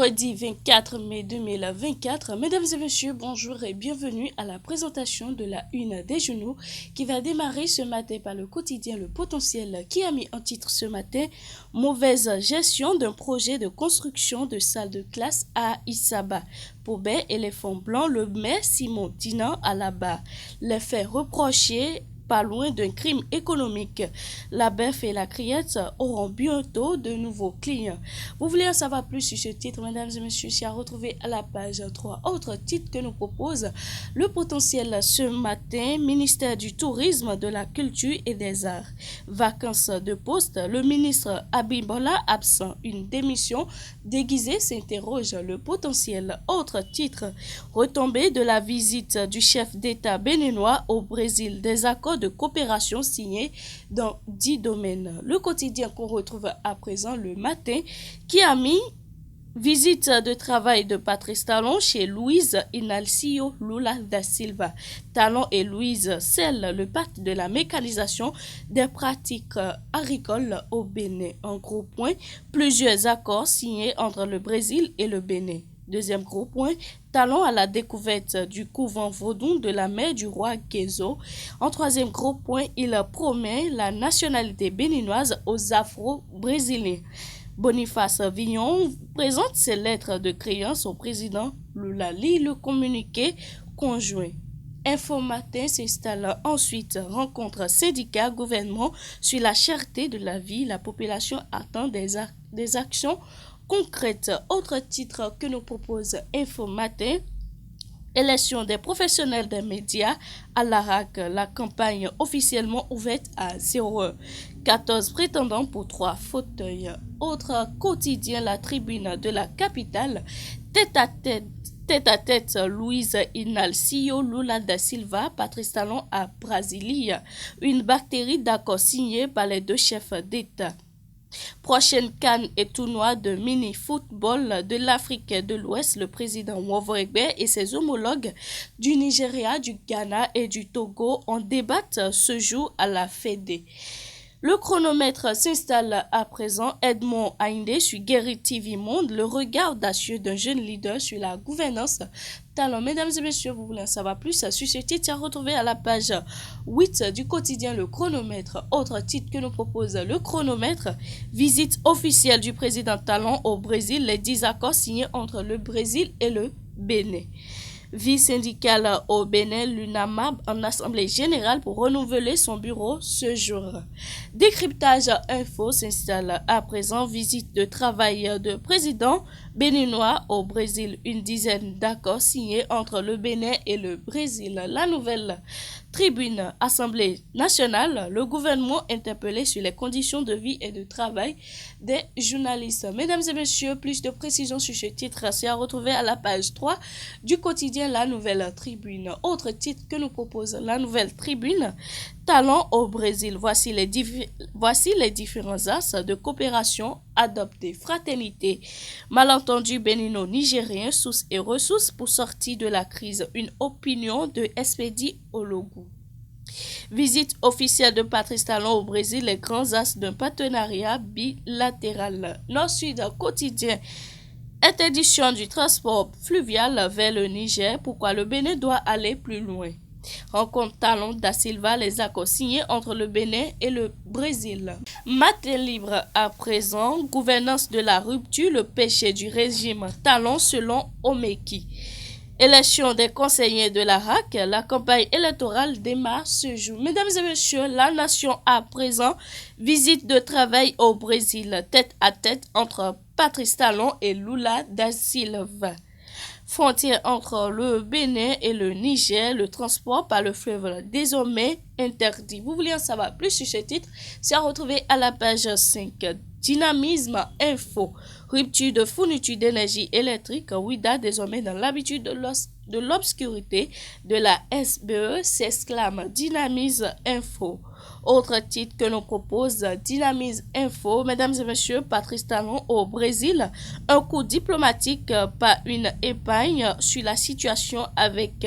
Vendredi 24 mai 2024, mesdames et messieurs, bonjour et bienvenue à la présentation de la Une des journaux qui va démarrer ce matin par le quotidien Le Potentiel qui a mis en titre ce matin « Mauvaise gestion d'un projet de construction de salle de classe à Issaba ». Paubert et les fonds blancs, le maire Simon Dinan à la barre. Les faits reprochés pas loin d'un crime économique. La bœuf et la criette auront bientôt de nouveaux clients. Vous voulez en savoir plus sur ce titre, mesdames et messieurs, c'est à retrouver à la page 3. Autre titre que nous propose Le Potentiel ce matin, ministère du Tourisme, de la Culture et des Arts. Vacances de poste, le ministre Abimbola absent. Une démission déguisée s'interroge Le Potentiel. Autre titre, retombée de la visite du chef d'État béninois au Brésil, des accords de coopération signés dans 10 domaines. Le quotidien qu'on retrouve à présent le matin qui a mis visite de travail de Patrice Talon chez Louise Inalcio Lula da Silva. Talon et Louise scellent le pacte de la mécanisation des pratiques agricoles au Bénin. En gros point, plusieurs accords signés entre le Brésil et le Bénin. Deuxième gros point, Talon à la découverte du couvent vaudou de la mère du roi Guézo. En troisième gros point, il promet la nationalité béninoise aux Afro-Brésiliens. Boniface Villon présente ses lettres de créance au président Lula. Lit le communiqué conjoint. Info Matin s'installe ensuite. Rencontre syndicats, gouvernement sur la cherté de la vie. La population attend des actions concrètes. Autre titre que nous propose Info Matin. Élection des professionnels des médias à l'ARAC. La campagne officiellement ouverte à 0 heure. 14 prétendants pour 3 fauteuils. Autre quotidien, la tribune de la capitale. Tête à tête, Louise Inalcio Lula da Silva, Patrice Talon à Brasilie. Une bactérie d'accord signée par les deux chefs d'État. Prochaine CAN et tournoi de mini-football de l'Afrique de l'Ouest, le président Wovregbe et ses homologues du Nigeria, du Ghana et du Togo en débattent ce jour à la Fédé. Le chronomètre s'installe à présent. Edmond Haïndé sur Guéry TV Monde, le regard audacieux d'un jeune leader sur la gouvernance talent. Mesdames et messieurs, vous voulez en savoir plus sur ce titre à retrouver à la page 8 du quotidien Le Chronomètre. Autre titre que nous propose Le Chronomètre, visite officielle du président Talon au Brésil, les 10 accords signés entre le Brésil et le Bénin. Vie syndicale au Bénin, l'UNAMAB en assemblée générale pour renouveler son bureau ce jour. Décryptage info s'installe à présent. Visite de travail de président béninois au Brésil. Une dizaine d'accords signés entre le Bénin et le Brésil. La nouvelle tribune Assemblée nationale, le gouvernement interpellé sur les conditions de vie et de travail des journalistes. Mesdames et messieurs, plus de précisions sur ce titre, c'est à retrouver à la page 3 du quotidien La Nouvelle Tribune. Autre titre que nous propose La Nouvelle Tribune, Talent au Brésil. Voici les différents axes de coopération adoptés. Fraternité, malentendu bénino-nigérien, sources et ressources pour sortir de la crise. Une opinion de Expédie Ologu. Visite officielle de Patrice Talon au Brésil, les grands axes d'un partenariat bilatéral. Nord-Sud quotidien. Interdiction du transport fluvial vers le Niger. Pourquoi le Bénin doit aller plus loin? Rencontre Talon da Silva, les accords signés entre le Bénin et le Brésil. Matin libre à présent, gouvernance de la rupture, le péché du régime Talon selon Omeki. Élection des conseillers de l'ARAC, la campagne électorale démarre ce jour. Mesdames et messieurs, la nation à présent, visite de travail au Brésil, tête à tête entre Patrice Talon et Lula da Silva. Frontière entre le Bénin et le Niger, le transport par le fleuve désormais interdit. Vous voulez en savoir plus sur ce titre? C'est à retrouver à la page 5. Dynamisme info. Rupture de fourniture d'énergie électrique. WIDA désormais dans l'habitude de l'obscurité de la SBE s'exclame Dynamisme info. Autre titre que nous propose Dynamisme info. Mesdames et messieurs, Patrice Talon au Brésil. Un coup diplomatique par une épargne sur la situation avec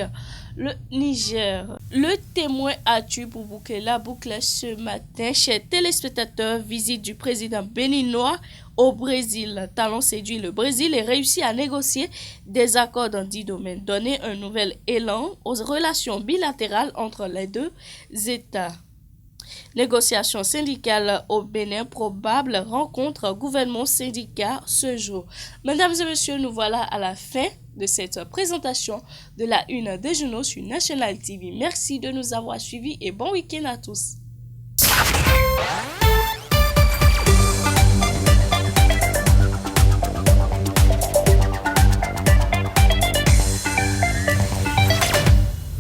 le Niger. Le témoin a tué pour boucler la boucle ce matin. Chers téléspectateurs, visite du président béninois Au Brésil, Talon séduit le Brésil et réussit à négocier des accords dans 10 domaines, donner un nouvel élan aux relations bilatérales entre les deux États. Négociations syndicales au Bénin, probable rencontre gouvernement-syndicat ce jour. Mesdames et messieurs, nous voilà à la fin de cette présentation de la une des journaux sur National TV. Merci de nous avoir suivis et bon week-end à tous.